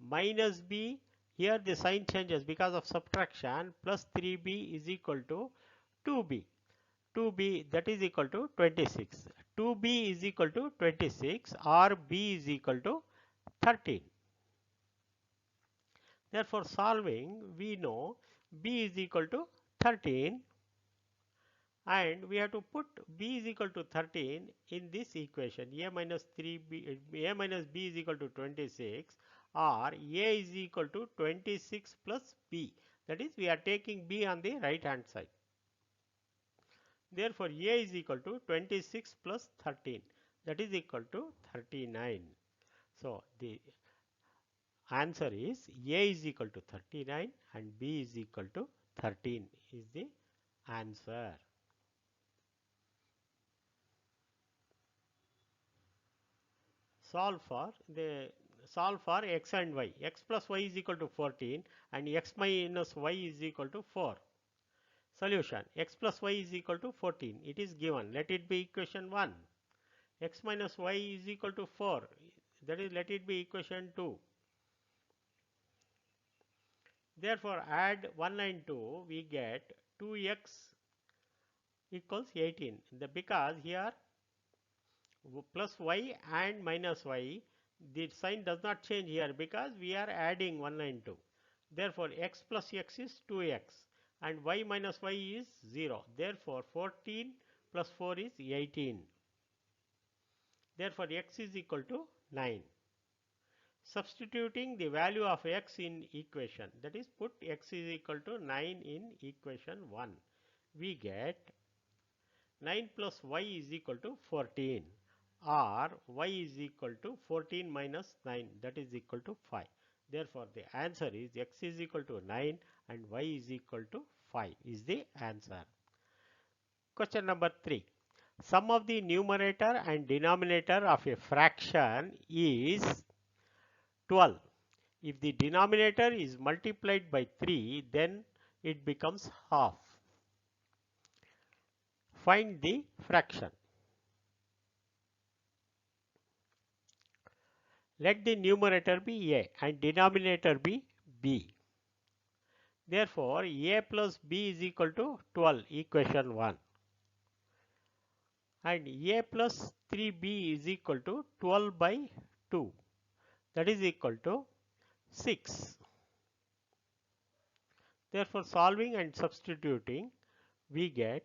minus b, here the sign changes because of subtraction, plus 3b is equal to 2b, 2b that is equal to 26, 2b is equal to 26 or b is equal to 13. Therefore, solving, we know b is equal to 13, and we have to put b is equal to 13 in this equation, a minus 3b, a minus b is equal to 26, or a is equal to 26 plus b. That is, we are taking b on the right hand side. Therefore, a is equal to 26 plus 13, that is equal to 39. So, the answer is a is equal to 39 and b is equal to 13 is the answer. Solve for x and y. X plus y is equal to 14 and x minus y is equal to 4. Solution, x plus y is equal to 14. It is given. Let it be equation 1. X minus y is equal to 4. That is, let it be equation 2. Therefore, add 1 and 2, we get 2x equals 18. Because here plus y and minus y, the sign does not change here because we are adding 1 and 2. Therefore, x plus x is 2x and y minus y is 0. Therefore, 14 plus 4 is 18. Therefore, x is equal to 9. Substituting the value of x in equation, that is, put x is equal to 9 in equation 1, we get 9 plus y is equal to 14, or y is equal to 14 minus 9, that is equal to 5. Therefore, the answer is x is equal to 9 and y is equal to 5 is the answer. Question number 3. Sum of the numerator and denominator of a fraction is 12. If the denominator is multiplied by 3, then it becomes half. Find the fraction. Let the numerator be a and denominator be b. Therefore, a plus b is equal to 12, equation 1. And a plus 3b is equal to 12 by 2, that is equal to 6. Therefore, solving and substituting, we get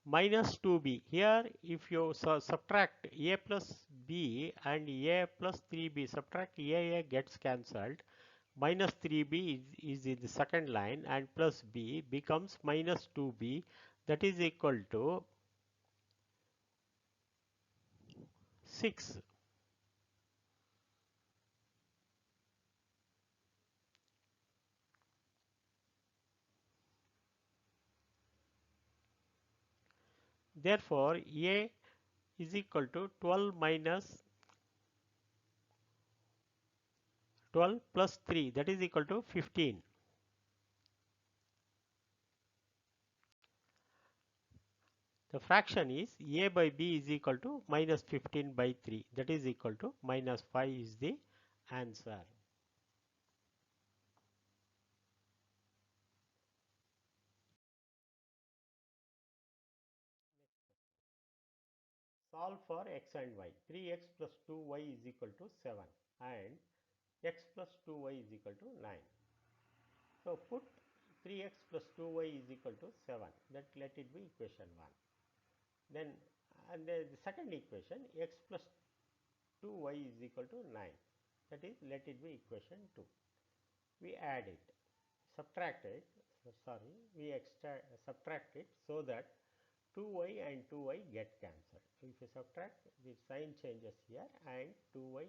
minus 2b. Here, if you subtract a plus b and a plus 3b, subtract a gets cancelled. Minus 3b is in the second line and plus b becomes minus 2b, that is equal to 6. Therefore, a is equal to 12 minus 12 plus 3, that is equal to 15. The fraction is a by b is equal to minus 15 by 3, that is equal to minus 5 is the answer. Solve for x and y. 3x plus 2y is equal to 7 and x plus 2y is equal to 9. So, put 3x plus 2y is equal to 7, that let it be equation 1. Then and the second equation, x plus 2y is equal to 9, that is, let it be equation 2. We add it, subtract it, we subtract it, so that 2y and 2y get cancelled. If you subtract, the sign changes here and 2y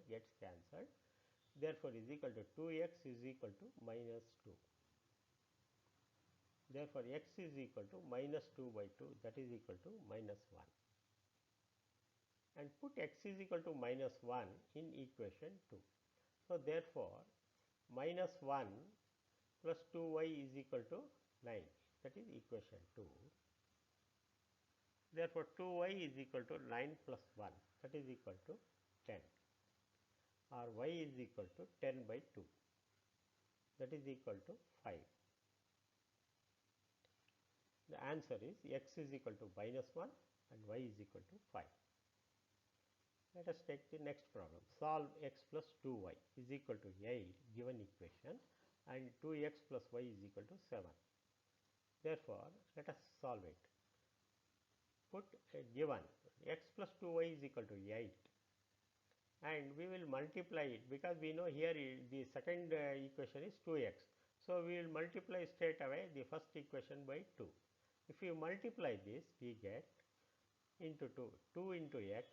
gets cancelled. Therefore, is equal to 2x is equal to minus 2. Therefore, x is equal to minus 2 by 2, that is equal to minus 1. And put x is equal to minus 1 in equation 2. So, therefore, minus 1 plus 2y is equal to 9. That is equation 2. Therefore, 2y is equal to 9 plus 1, that is equal to 10, or y is equal to 10 by 2, that is equal to 5. The answer is x is equal to minus 1 and y is equal to 5. Let us take the next problem. Solve x plus 2y is equal to 8 given equation, and 2x plus y is equal to 7. Therefore, let us solve it. Put given x plus 2y is equal to 8, and we will multiply it, because we know here the second equation is 2x. So, we will multiply straight away the first equation by 2. If you multiply this, we get into 2 into x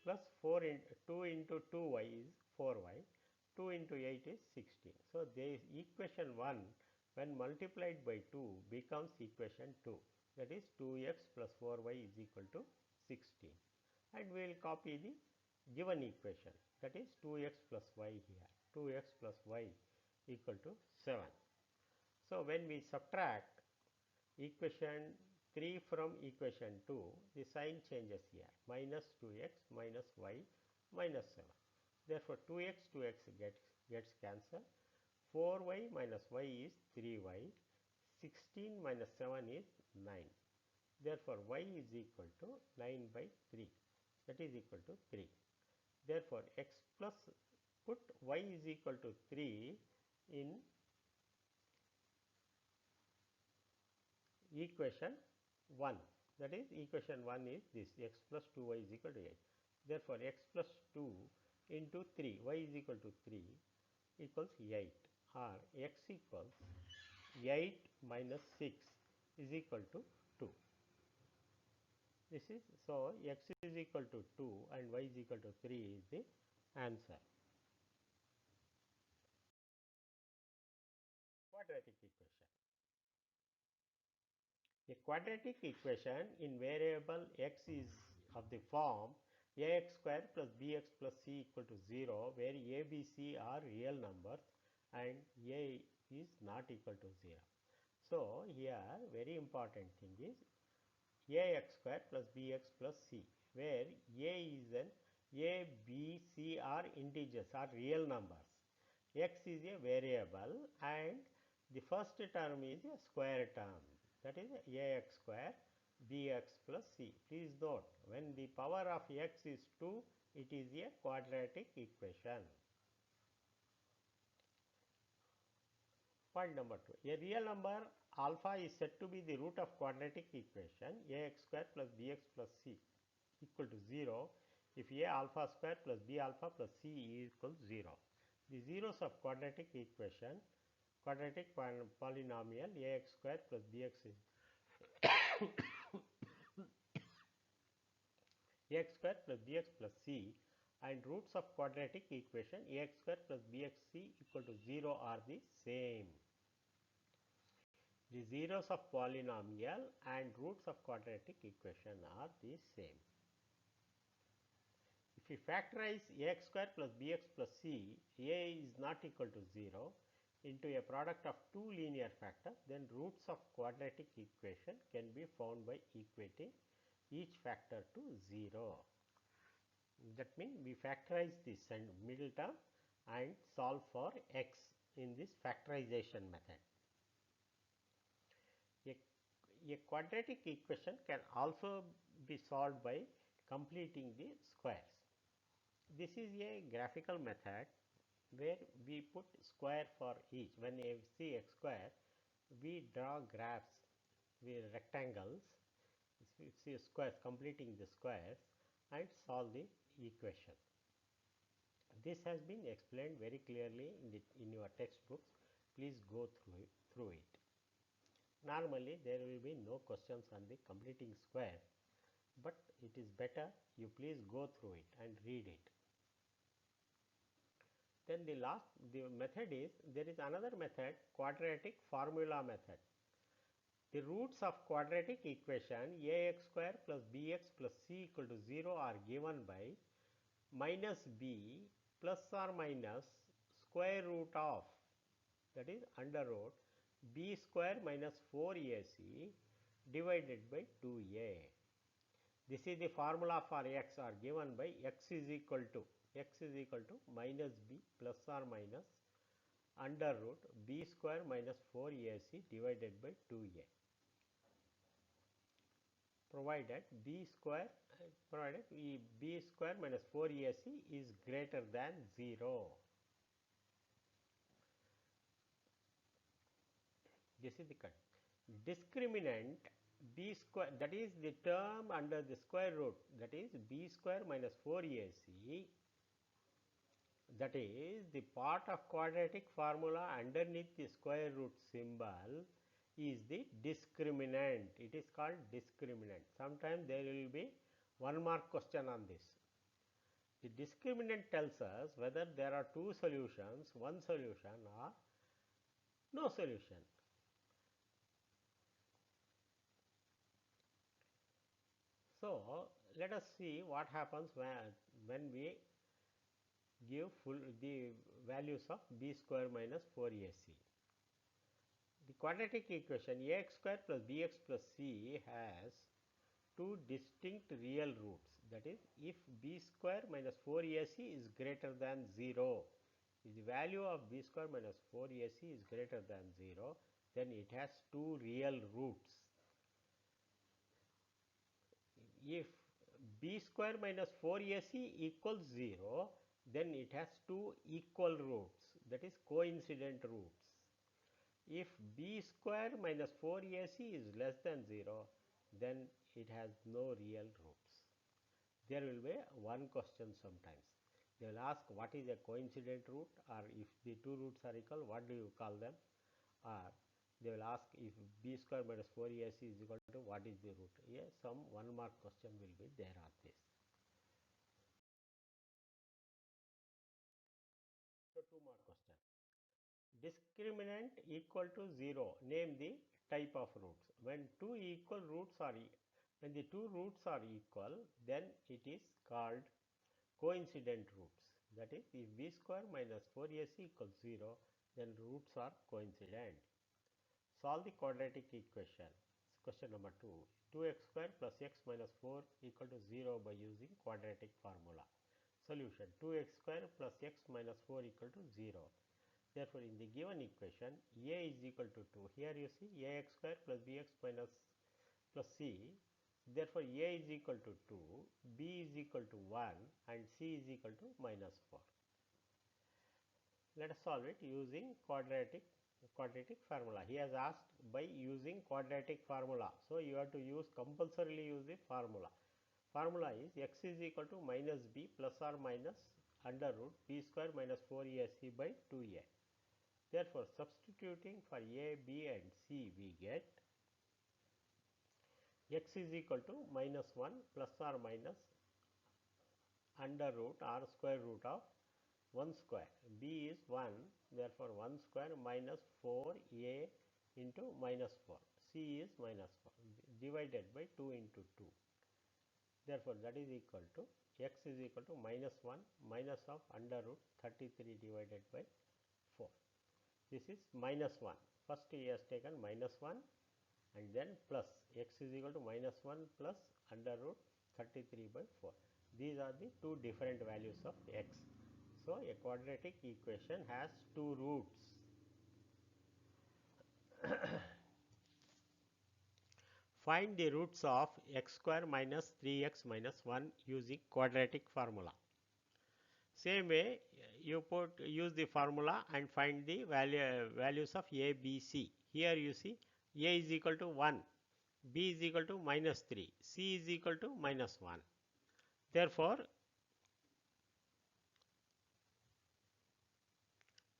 plus 2 into 2y is 4y, 2 into 8 is 16. So, the equation 1 when multiplied by 2 becomes equation 2, that is 2x plus 4y is equal to 16, and we will copy the given equation, that is 2x plus y here, 2x plus y equal to 7. So, when we subtract equation 3 from equation 2, the sign changes here, minus 2x minus y minus 7. Therefore, 2x gets cancelled, 4y minus y is 3y, 16 minus 7 is 9. Therefore, y is equal to 9 by 3, that is equal to 3. Therefore, x plus, put y is equal to 3 in equation 1, that is equation 1 is this, x plus 2y is equal to 8. Therefore, x plus 2 into 3, y is equal to 3 equals 8, or x equals 8 minus 6 is equal to 2. This is, so x is equal to 2 and y is equal to 3 is the answer. Quadratic equation. A quadratic equation in variable x is of the form ax square plus bx plus c equal to 0, where a, b, c are real numbers and a is not equal to 0. So, here very important thing is ax square plus bx plus c, where a is an a, b, c are integers, are real numbers, x is a variable, and the first term is a square term, that is ax square bx plus c. Please note, when the power of x is 2, it is a quadratic equation. Point number 2. A real number alpha is said to be the root of quadratic equation ax square plus bx plus c equal to 0 if a alpha square plus b alpha plus c equals 0. The zeros of quadratic equation, quadratic polynomial ax square plus bx is ax square plus bx plus c, and roots of quadratic equation ax square plus bxc equal to 0 are the same. The zeros of polynomial and roots of quadratic equation are the same. If we factorize ax square plus bx plus c, a is not equal to 0 into a product of two linear factors, then roots of quadratic equation can be found by equating each factor to 0. That means we factorize this middle term and solve for x in this factorization method. A quadratic equation can also be solved by completing the squares. This is a graphical method where we put square for each. When we see x square, we draw graphs with rectangles, see squares, completing the squares and solve the equation. This has been explained very clearly in your textbooks. Please go through it. Normally, there will be no questions on the completing square, but it is better you please go through it and read it. Then the method is, there is another method, quadratic formula method. The roots of quadratic equation ax square plus bx plus c equal to 0 are given by minus b plus or minus square root of, that is under root b square minus 4ac divided by 2a. This is the formula for x are given by x is equal to minus b plus or minus under root b square minus 4ac divided by 2a, provided b square minus 4ac is greater than 0. This is the discriminant b square, that is the term under the square root, that is b square minus 4ac, that is the part of quadratic formula underneath the square root symbol is the discriminant. It is called discriminant. Sometimes there will be 1 mark question on this. The discriminant tells us whether there are two solutions, one solution or no solution. So let us see what happens when we give the values of b square minus 4ac. The quadratic equation ax square plus bx plus c has two distinct real roots. That is, if b square minus 4ac is greater than 0, if the value of b square minus 4ac is greater than 0, then it has two real roots. If b square minus 4ac equals 0, then it has two equal roots, that is coincident roots. If b square minus 4ac is less than 0, then it has no real roots. There will be one question sometimes. They will ask what is a coincident root, or if the two roots are equal, what do you call them? Or they will ask if b square minus 4ac is equal to what is the root. Yes, some 1 mark question will be there on this. So 2 mark question. Discriminant equal to 0. Name the type of roots. When the two roots are equal, then it is called coincident roots. That is, if b square minus 4ac equals 0, then roots are coincident. Solve the quadratic equation. Question number 2. 2x square plus x minus 4 equal to 0 by using quadratic formula. Solution. 2x square plus x minus 4 equal to 0. Therefore, in the given equation, a is equal to 2. Here you see ax square plus bx minus plus c. Therefore, a is equal to 2, b is equal to 1 and c is equal to minus 4. Let us solve it using quadratic formula. He has asked by using quadratic formula. So, you have to compulsorily use the formula. Formula is x is equal to minus b plus or minus under root b square minus 4ac by 2a. Therefore, substituting for a, b and c, we get x is equal to minus 1 plus or minus under root or square root of 1 square. B is 1, therefore 1 square minus 4a into minus 4. C is minus 4 divided by 2 into 2. Therefore, that is equal to x is equal to minus 1 minus of under root 33 divided by 4. This is minus 1. First he has taken minus 1 and then plus x is equal to minus 1 plus under root 33 by 4. These are the two different values of x. So, a quadratic equation has two roots. Find the roots of x square minus 3x minus 1 using quadratic formula. Same way, you use the formula and find the values of a, b, c. Here you see a is equal to 1, b is equal to minus 3, c is equal to minus 1. Therefore,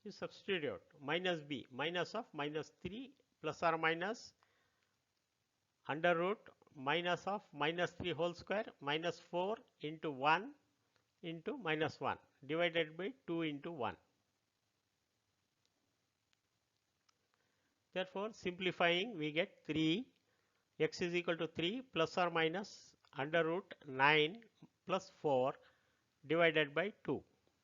you substitute minus b, minus of minus 3 plus or minus under root minus of minus 3 whole square minus 4 into 1 into minus 1 divided by 2 into 1. Therefore, simplifying we get 3, x is equal to 3 plus or minus under root 9 plus 4 divided by 2.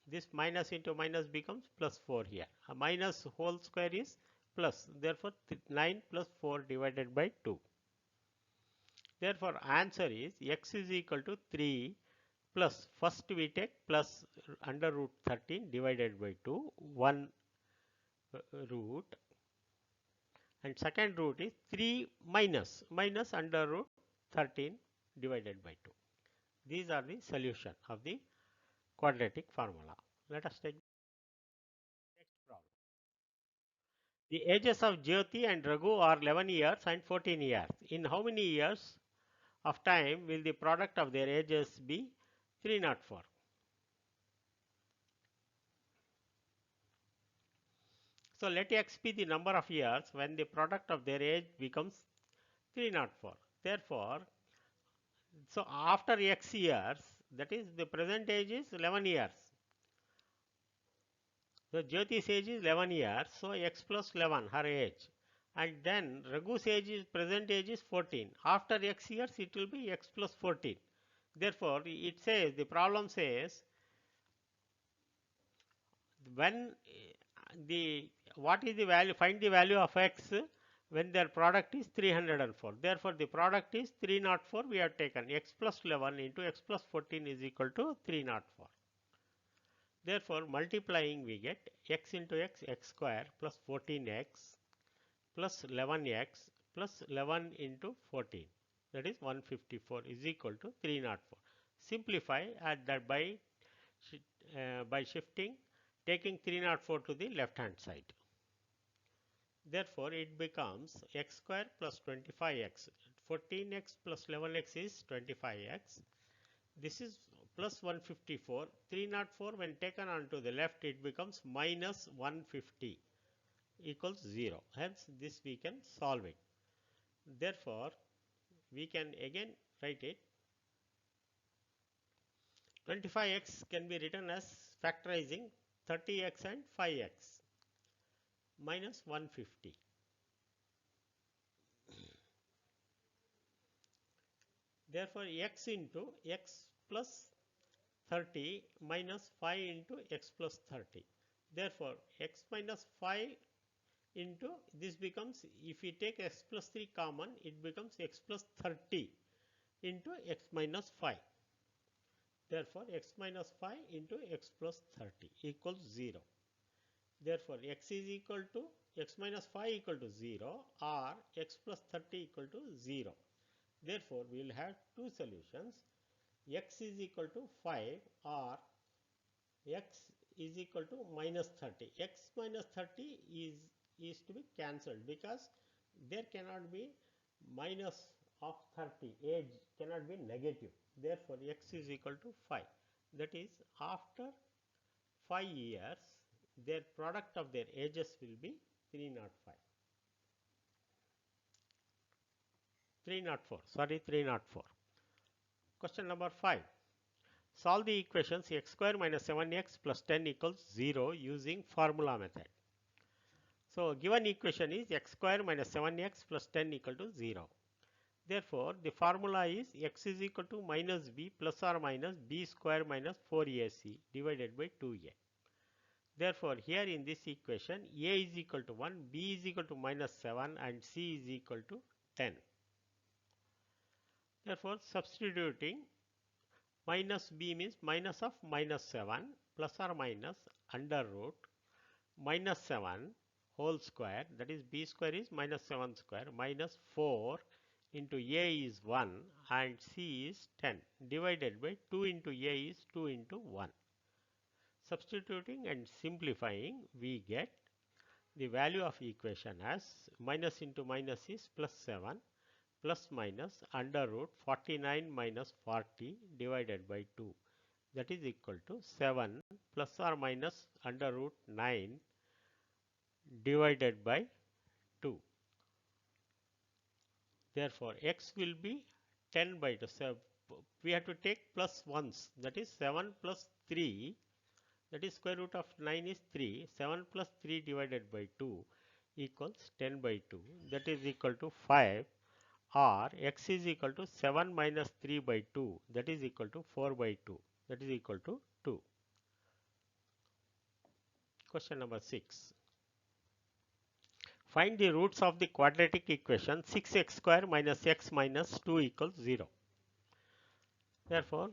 This minus into minus becomes plus 4 here. A minus whole square is plus. Therefore, 9 plus 4 divided by 2. Therefore, answer is x is equal to 3 plus, first we take plus under root 13 divided by 2, 1 root, and second root is 3 minus under root 13 divided by 2. These are the solution of the quadratic formula. Let us take the next problem. The ages of Jyoti and Raghu are 11 years and 14 years. In how many years of time will the product of their ages be 304? So let x be the number of years when the product of their age becomes 304. Therefore, so after x years, that is the present age is 11 years. So Jyoti's age is 11 years, so x plus 11 her age. And then Raghu's age is present age is 14. After x years it will be x plus 14. Therefore, it says the problem says when the what is the value, find the value of x when their product is 304. Therefore, the product is 304. We have taken x plus 11 into x plus 14 is equal to 304. Therefore, multiplying we get x into x, x square plus 14x plus 11x plus 11 into 14, that is 154 is equal to 304. Simplify at that by shifting, taking 304 to the left hand side. Therefore, it becomes x square plus 25x. 14x plus 11x is 25x. This is plus 154. 304 when taken onto the left, it becomes minus 150 equals 0. Hence, this we can solve it. Therefore, we can again write it. 25x can be written as factorizing 30x and 5x minus 150. Therefore, x into x plus 30 minus 5 into x plus 30. Therefore, x minus 5 into this becomes, if we take x plus 3 common, it becomes x plus 30 into x minus 5. Therefore, x minus 5 into x plus 30 equals 0. Therefore, x is equal to x minus 5 equal to 0 or x plus 30 equal to 0. Therefore, we will have two solutions. X is equal to 5 or x is equal to minus 30. X minus 30 is to be cancelled because there cannot be minus of 30. Age cannot be negative. Therefore, x is equal to 5. That is, after 5 years, their product of their ages will be 305. 304. Question number 5. Solve the equations x square minus 7x plus 10 equals 0 using formula method. So, given equation is x square minus 7x plus 10 equal to 0. Therefore, the formula is x is equal to minus b plus or minus b square minus 4ac divided by 2a. Therefore, here in this equation, a is equal to 1, b is equal to minus 7 and c is equal to 10. Therefore, substituting, minus b means minus of minus 7 plus or minus under root minus 7 whole square, that is b square is minus 7 square minus 4 into a is 1 and c is 10 divided by 2 into a is 2 into 1. Substituting and simplifying, we get the value of equation as minus into minus is plus 7 plus minus under root 49 minus 40 divided by 2, that is equal to 7 plus or minus under root 9 divided by 2. Therefore, x will be 10 by 2. So, we have to take plus 1s, that is 7 plus 3, that is square root of 9 is 3. 7 plus 3 divided by 2 equals 10 by 2, that is equal to 5, or x is equal to 7 minus 3 by 2, that is equal to 4 by 2, that is equal to 2. Question number 6. Find the roots of the quadratic equation 6x square minus x minus 2 equals 0. Therefore,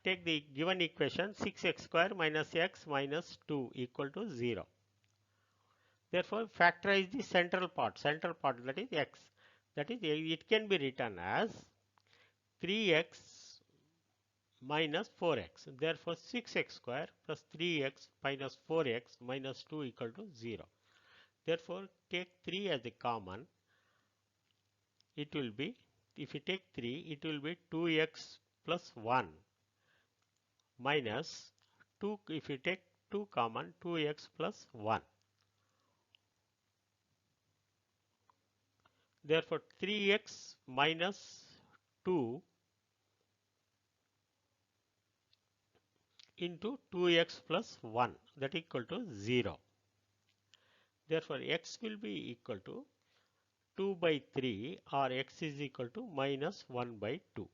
take the given equation 6x square minus x minus 2 equal to 0. Therefore, factorize the central part that is x. That is, it can be written as 3x minus 4x. Therefore, 6x square plus 3x minus 4x minus 2 equal to 0. Therefore, take 3 as a common. It will be, if you take 3, it will be 2x plus 1 minus 2. If you take 2 common, 2x plus 1. Therefore, 3x minus 2 into 2x plus 1, that equal to 0. Therefore, x will be equal to 2 by 3, or x is equal to minus 1 by 2.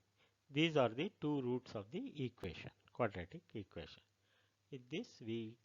These are the two roots of the equation, quadratic equation. With this we